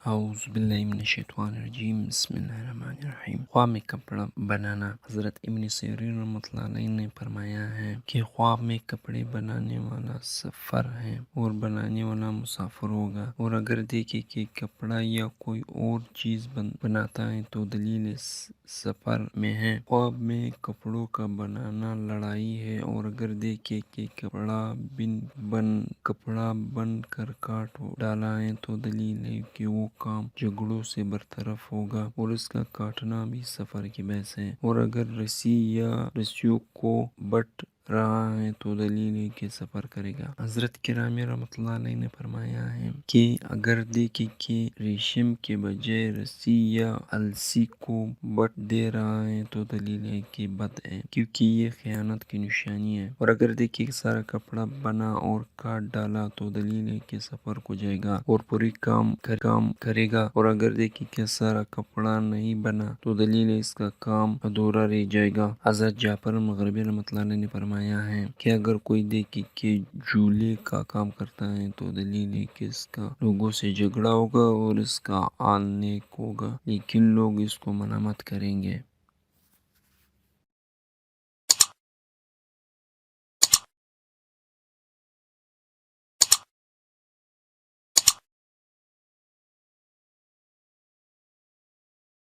اعوذ باللہ من الشیطان الرجیم، بسم اللہ الرحمن الرحیم۔ خواب میں کپڑا بنانا۔ حضرت ابن سیرین رحمۃ اللہ علیہ نے فرمایا ہے کہ خواب میں کپڑے بنانے والا سفر ہے اور بنانے والا مسافر ہوگا، اور اگر دیکھے کہ کپڑا یا کوئی اور چیز بناتا ہے تو دلیل سفر میں ہے۔ خواب میں کپڑوں کا بنانا لڑائی ہے، اور اگر دیکھے کہ کپڑا بن کر کاٹ ڈالا ہے تو دلیل ہے کہ وہ کام جھگڑوں سے برطرف ہوگا، اور اس کا کاٹنا بھی سفر کی بحث ہے۔ اور اگر رسی یا رسیوں کو بٹ رہا ہے تو دلیل ہے کہ سفر کرے گا۔ حضرت کرام رحمۃ اللہ علیہ نے فرمایا ہے کہ اگر دیکھے کہ ریشم کے بجائے رسی یا السی کو بٹ دے رہا ہے تو دلیل ہے کہ بد ہے، کیونکہ یہ خیانت کی نشانی ہے۔ اور اگر دیکھے کہ سارا کپڑا بنا اور کاٹ ڈالا تو دلیل ہے کہ سفر کو جائے گا اور پوری کام کرے گا، اور اگر دیکھے کہ سارا کپڑا نہیں بنا تو دلیل ہے اس کا کام ادھورا رہ جائے گا۔ حضرت جعفر مغربی رحمۃ اللہ علیہ نے فرمایا ہے کہ اگر کوئی دیکھے کہ جولے کا کام کرتا ہے تو دلیل ہے کہ اس کا لوگوں سے جھگڑا ہوگا اور اس کا حال نیک ہوگا، لیکن لوگ اس کو ملامت کریں گے۔